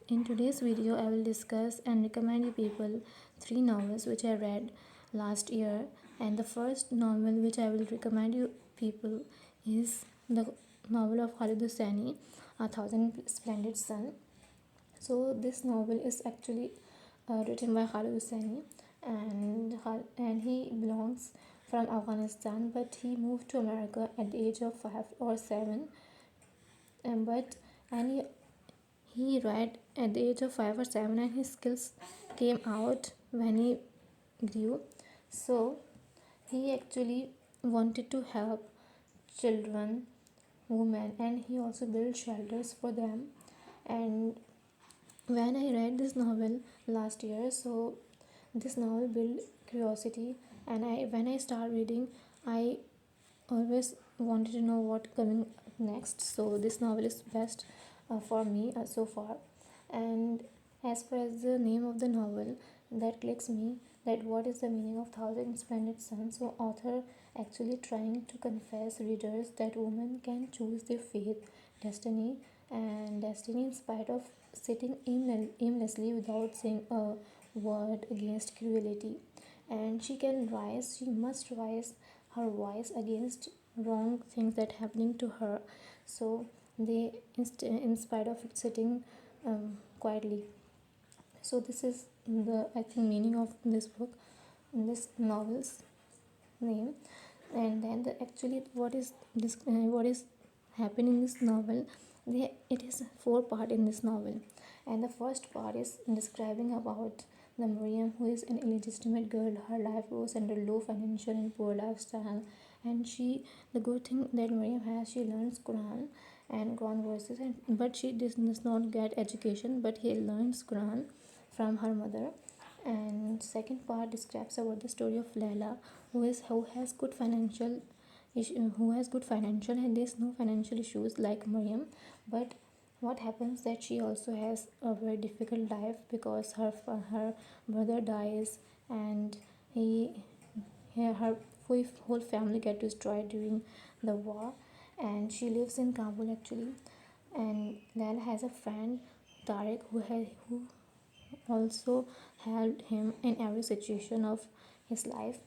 In today's video, I will discuss and recommend you people three novels which I read last year. And the first novel which I will recommend you people is the novel of Khalid Hosseini, A Thousand Splendid Sun. So this novel is actually written by Khalid Hosseini, and he belongs from Afghanistan, but he moved to America at the age of 5 or 7. And but and he read at the age of 5 or 7, and his skills came out when he grew. So he actually wanted to help children, women, and he also built shelters for them. And when I read this novel last year, so this novel built curiosity, and when I start reading, I always wanted to know what coming next. So this novel is best for me so far. And as far as the name of the novel, that clicks me, that what is the meaning of thousand splendid suns. So author actually trying to confess readers that women can choose their faith, destiny, and destiny in spite of sitting aimlessly without saying a word against cruelty. And she must rise her voice against wrong things that happening to her. So they in spite of it sitting quietly. So this is the, I think, meaning of this book, this novel's name. And then actually what is this, what is happening in this novel, it is four part in this novel. And the first part is describing about the Miriam, who is an illegitimate girl. Her life goes under low financial and poor lifestyle. And the good thing that Miriam has, she learns Quran and Quran verses, but she does not get education, but he learns Quran from her mother. And second part describes about the story of Layla, who has good financial who has good financial, and there's no financial issues like Miriam. But what happens that she also has a very difficult life because her brother dies, and he her whole family get destroyed during the war. And she lives in Kabul actually. And Layla has a friend, Tariq, who also helped him in every situation of his life.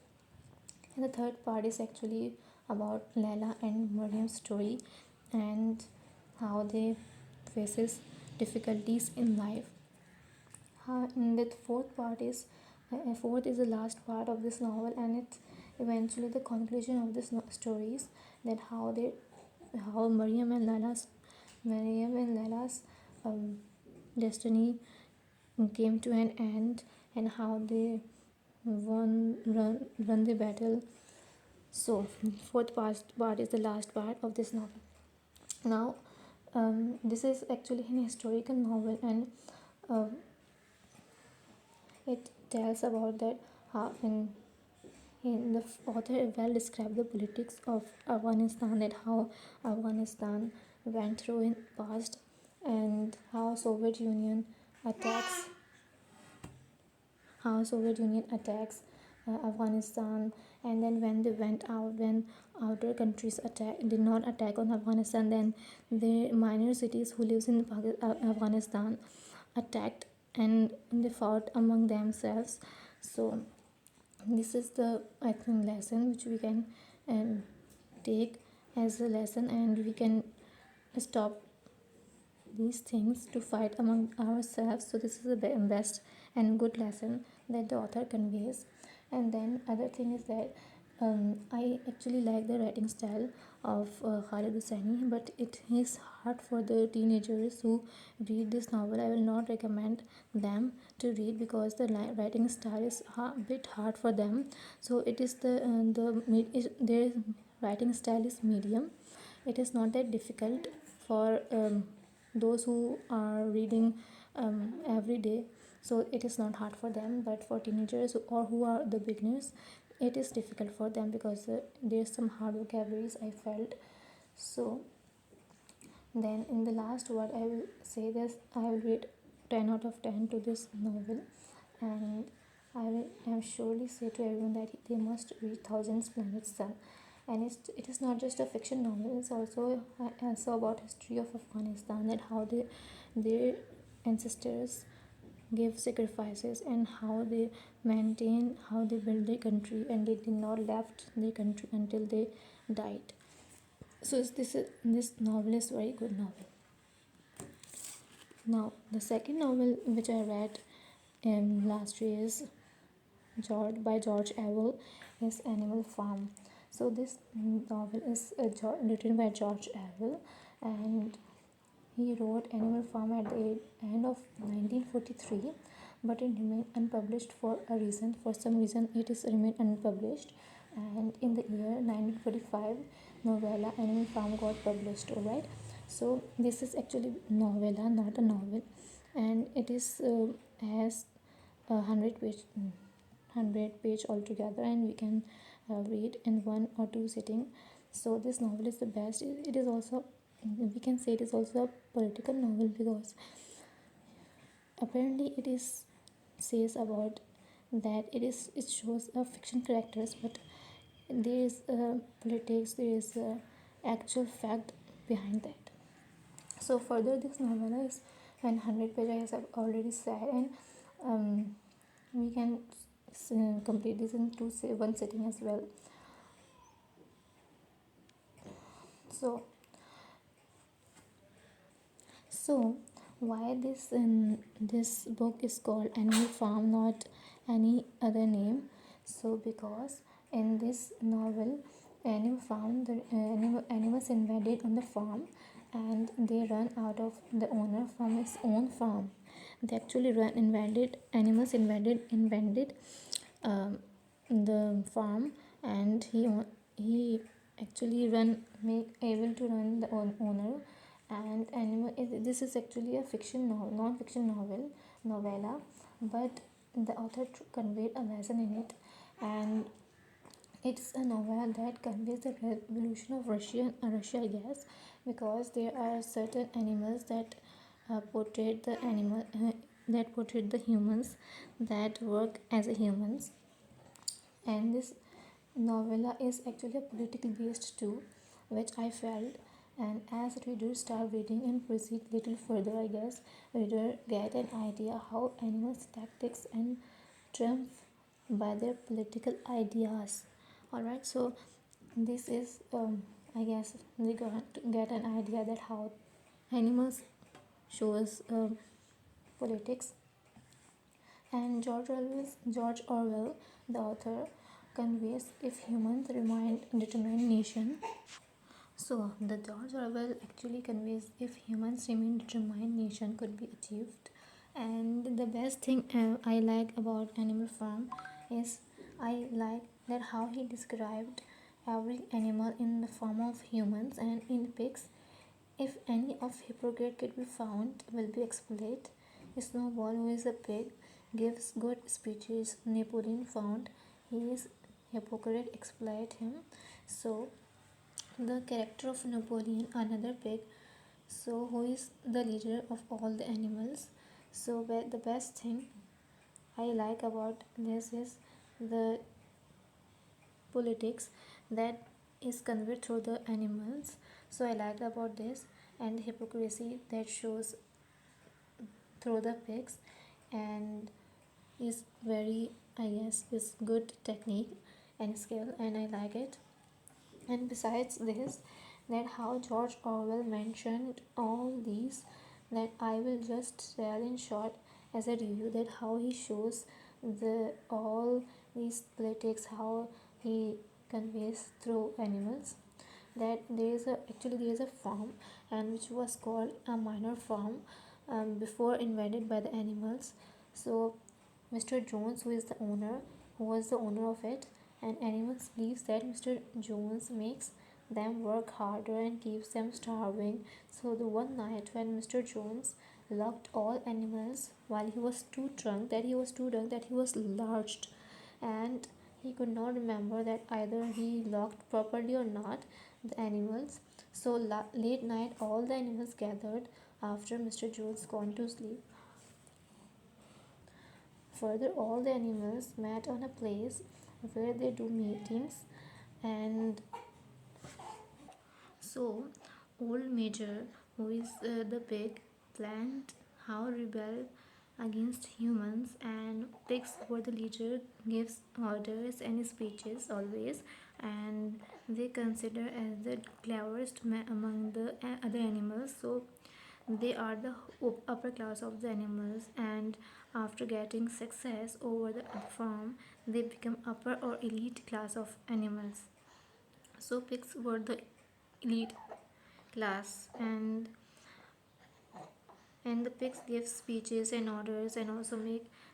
And the third part is actually about Layla and Mariam's story, and how they faces difficulties in life. And the fourth is the last part of this novel, and it's eventually the conclusion of this stories, that how Mariam and Layla's um, destiny came to an end, and how they run the battle. So fourth part is the last part of this novel. Now this is actually an historical novel, and uh, it tells about that how in the author well described the politics of Afghanistan, that how Afghanistan went through in past, and how attacks Soviet Union attacks Afghanistan. And then when they went out, when outer countries did not attack on Afghanistan, then the minor cities who lives in Afghanistan attacked, and they fought among themselves. So this is the, I think, lesson which we can um, take as a lesson, and we can stop these things to fight among ourselves. So this is the best and good lesson that the author conveys. And then other thing is that I actually like the writing style of Khalid Hosseini, but it is hard for the teenagers who read this novel. I will not recommend them to read because the writing style is a bit hard for them. So it is their writing style is medium. It is not that difficult for those who are reading every day. So it is not hard for them, but for teenagers or who are the beginners, it is difficult for them because there's some hard vocabularies I felt. So then in the last word, I will say this: I will rate 10 out of 10 to this novel. And I surely say to everyone that they must read Thousand Splendid Sun. And it is not just a fiction novel, it's also about history of Afghanistan, that how they ancestors give sacrifices, and how they build their country, and they did not left their country until they died. So this novel is very good novel. Now the second novel which I read last year is George Orwell is Animal Farm. So this novel is written by George Orwell, and he wrote Animal Farm at the end of 1943, but it remained unpublished for a reason. For some reason, it is remained unpublished, and in the year 1945, novella Animal Farm got published. Alright, so this is actually novella, not a novel, and it is has a hundred page altogether, and we can read in one or two sitting. So this novel is the best. It is also, we can say, it is also a political novel, because apparently it is says about that it shows a fiction characters, but there is politics, there is actual fact behind that. So further, this novella is 100 pages, as I've already said, and we can complete this in one sitting as well. So so why this book is called Animal Farm, not any other name? So because in this novel, Animal Farm, the animals invaded on the farm, and they run out of the owner from his own farm. They actually run invaded animals invaded um, the farm, and he actually run make able to run the owner. And animal this is actually a fiction novel, non-fiction novella, but the author conveyed a lesson in it, and it's a novel that conveys the revolution of Russia, I guess, because there are certain animals that portrayed the animal that portrayed the humans that work as a humans. And this novella is actually a political based too, which I felt. And as readers start reading and proceed little further, I guess reader get an idea how animals tactics and triumph by their political ideas. All right, so this is I guess we got to get an idea that how animals shows politics. And George Orwell, the author, conveys if humans remain determination. So the George Orwell actually conveys if humans remain determined, nation could be achieved. And the best thing I like about Animal Farm is I like that how he described every animal in the form of humans and in pigs. If any of hypocrite could be found, will be exploited. Snowball, who is a pig, gives good speeches. Napoleon found he is hypocrite, exploit him. So the character of Napoleon, another pig, so who is the leader of all the animals. So the best thing I like about this is the politics that is conveyed through the animals. So I liked about this, and hypocrisy that shows through the pigs, and is very, I guess, is good technique and skill, and I like it. And besides this, that how George Orwell mentioned all these, that I will just tell in short as a review, that how he shows the all these politics, how he conveys through animals. That there is a farm, and which was called a minor farm before invaded by the animals. So Mr. Jones, who is the owner, who was the owner of it, and animals believes that Mr. Jones makes them work harder and keeps them starving. So the one night when Mr. Jones locked all animals while he was too drunk that he was lurched, and he could not remember that either he locked properly or not the animals. So late night all the animals gathered after Mr. Jones gone to sleep. Further, all the animals met on a place where they do meetings, and so old Major, who is the pig, planned how rebel against humans, and pigs were the leader, gives orders and speeches always, and they consider as the cleverest among the other animals. So they are the upper class of the animals, and after getting success over the farm, they become upper or elite class of animals. So pigs were the elite class, and the pigs give speeches and orders, and also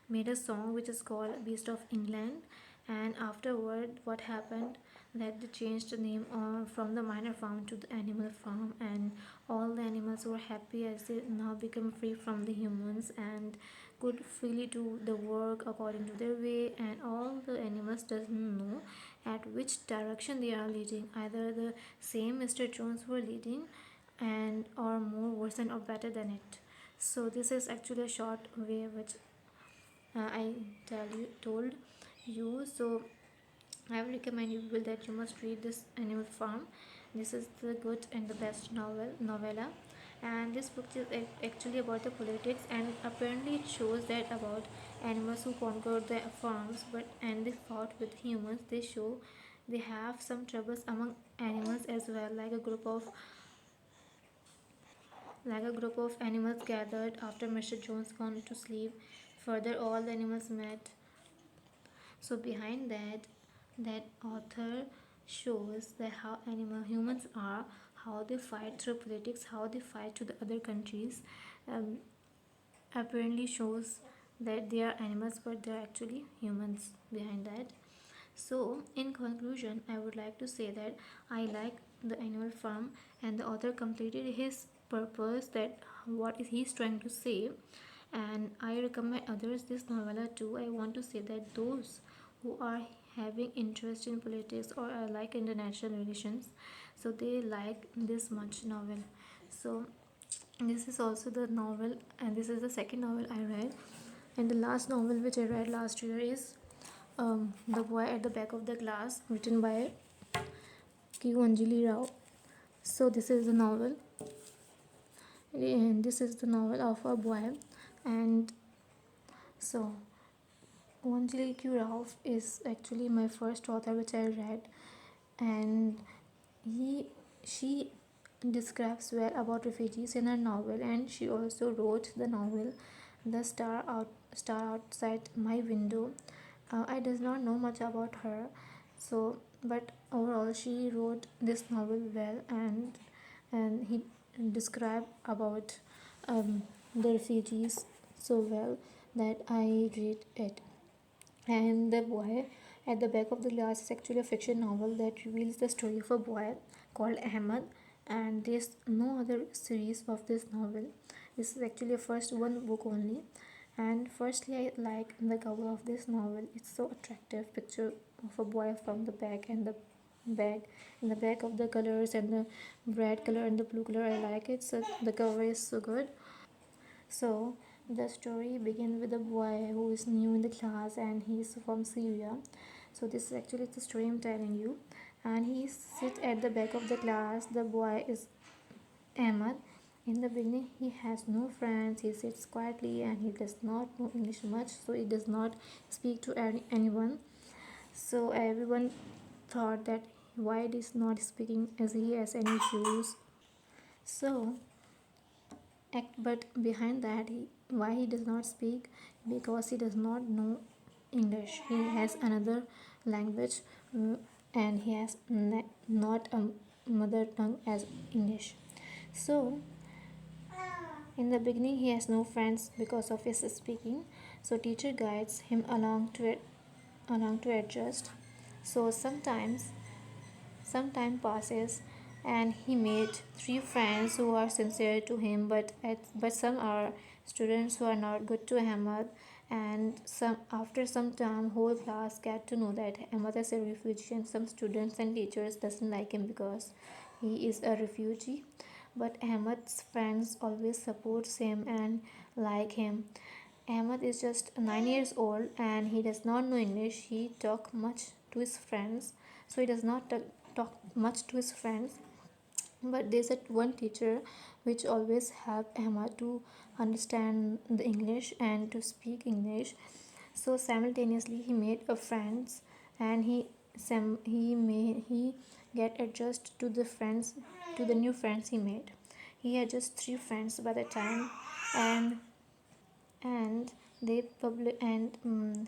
made a song which is called Beast of England. And afterward, what happened, that they changed the name from the minor farm to the animal farm, and all the animals were happy as they now become free from the humans and could freely do the work according to their way. And all the animals doesn't know at which direction they are leading, either the same Mr. Jones were leading and or more worse or better than it. So this is actually a short way which I told you. So I will recommend you people that you must read this Animal Farm. This is the good and the best novella, and this book is actually about the politics, and apparently it shows that about animals who conquered the farms, but and they fought with humans. They show they have some troubles among animals as well, like a group of animals gathered after Mr. Jones gone to sleep. Further, all the animals met. So behind that author shows that how animal humans are, how they fight through politics, how they fight to the other countries. Um, Apparently shows that they are animals, but they are actually humans behind that. So, in conclusion, I would like to say that I like the Animal Farm, and the author completed his purpose, that what is he's trying to say, and I recommend others this novella too. I want to say that those who are having interest in politics or like international relations, so they like this much novel. So this is also the novel, and this is the second novel I read, and the last novel which I read last year is The Boy at the Back of the Glass, written by Q. Anjali Rao. So this is the novel, and this is the novel of a boy, and so Anjali Q. Rao is actually my first author which I read, and he she describes well about refugees in her novel, and she also wrote the novel The Star Outside My Window. I does not know much about her, so but overall she wrote this novel well, and he described about the refugees so well that I read it. And The Boy at the Back of the Glass is actually a fiction novel that reveals the story of a boy called Ahmed, and there's no other series of this novel. This is actually a first one book only. And firstly, I like the cover of this novel. It's so attractive picture of a boy from the back, and the bag in the back of the colors, and the red color and the blue color. I like it. So the cover is so good. So the story begins with a boy who is new in the class, and he's from Syria. So this is actually the story I'm telling you. And he sit at the back of the class. The boy is Ahmad. In the beginning, he has no friends. He sits quietly, and he does not know English much, so he does not speak to anyone. So everyone thought that why he is not speaking, as he has any issues. So but behind that, why he does not speak, because he does not know English. He has another language, and he has not a mother tongue as English. So in the beginning, he has no friends because of his speaking. So teacher guides him along to adjust. So some time passes, and he made three friends who are sincere to him, but some are students who are not good to Ahmad. And after some time, whole class get to know that Ahmad is a refugee, and some students and teachers doesn't like him because he is a refugee. But Ahmad's friends always supports him and like him. Ahmad is just 9 years old, and he does not know English. He talk much to his friends, so he does not talk much to his friends. But there's a one teacher which always help Emma to understand the English and to speak English. So simultaneously he made a friends, and he get adjust to the friends, to the new friends he made. He had just three friends by the time, and and they public and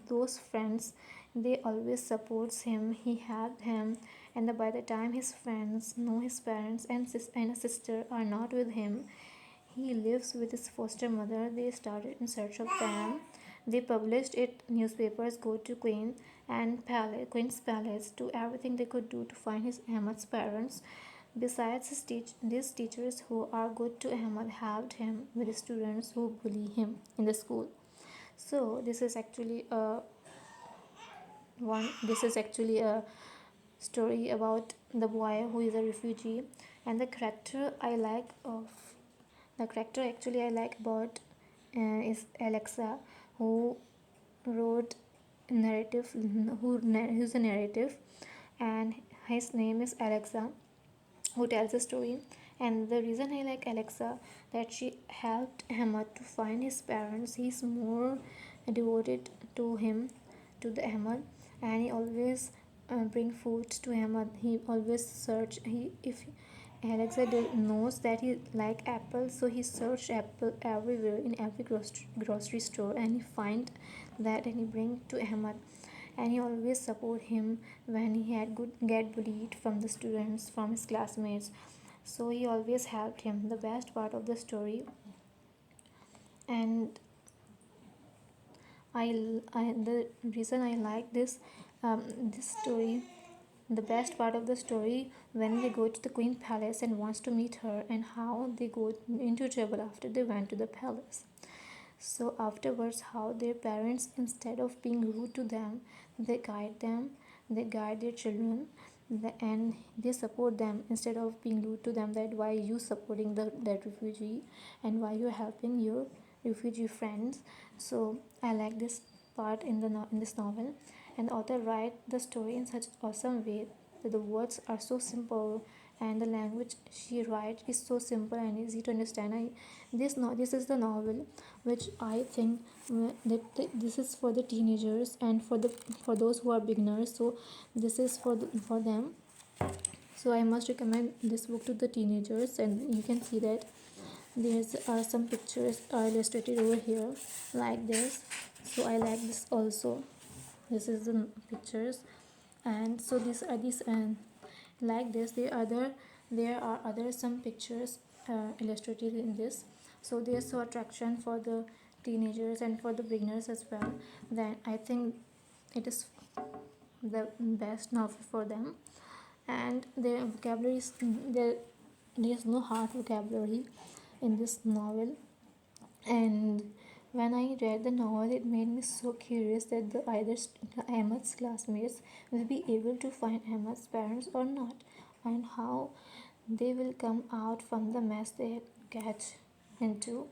those friends, they always supports him, he helped him. And by the time his friends know his parents and a sister are not with him, he lives with his foster mother. They started in search of them. They published it newspapers, go to Queen's Palace, do everything they could do to find his Ahmad's parents. Besides these teachers who are good to Ahmad helped him with the students who bully him in the school. So this is actually a story about the boy who is a refugee. And the character actually I like about is Alexa, who wrote narrative, who's a narrative, and his name is Alexa, who tells a story. And the reason I like Alexa, that she helped Ahmad to find his parents. He's more devoted to him, to the Ahmad, and he always bring food to Ahmad. He always search. He if Alexa knows that he like apple, so he search apple everywhere in every grocery store, and he find that and he bring to Ahmad. And he always support him when he had good get bullied from the students, from his classmates. So he always helped him. The best part of the story, and the reason I like this story, the best part of the story, when they go to the Queen Palace and wants to meet her, and how they go into trouble after they went to the palace. So afterwards, how their parents, instead of being rude to them, they guide their children, and they support them instead of being rude to them. That why you supporting that refugee, and why you're helping your refugee friends. So I like this part in this novel, and the author write the story in such awesome way that the words are so simple, and the language she writes is so simple and easy to understand. This is the novel which I think this is for the teenagers and for those who are beginners. So this is for them. So I must recommend this book to the teenagers, and you can see that there's some pictures are illustrated over here like this. So I like this also. This is the pictures, and so these and like this there are other some pictures illustrated in this. So there's so attraction for the teenagers and for the beginners as well. Then I think it is the best novel for them. And their vocabulary is there's no hard vocabulary in this novel. And when I read the novel, it made me so curious that Ahmad's classmates will be able to find Ahmad's parents or not, and how they will come out from the mess they get into.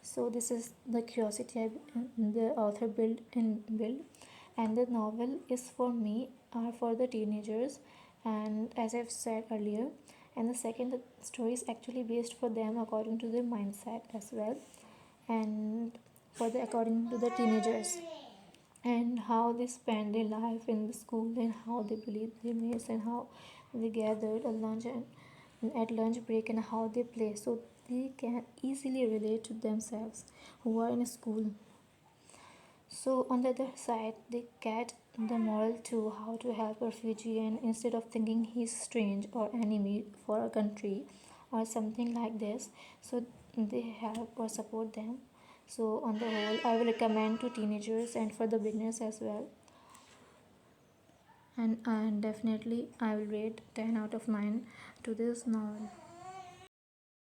So this is the curiosity the author build, and the novel is for me or for the teenagers, and as I've said earlier. And the second, the story is actually based for them according to their mindset as well, and for the according to the teenagers, and how they spend their life in the school, and how they believe their mates, and how they gathered at lunch and at lunch break, and how they play, so they can easily relate to themselves who are in school. So on the other side, they get the moral to how to help a refugee, and instead of thinking he's strange or enemy for a country or something like this, so they help or support them. So on the whole, I will recommend to teenagers and for the beginners as well. And definitely I will rate 10 out of 9 to this novel.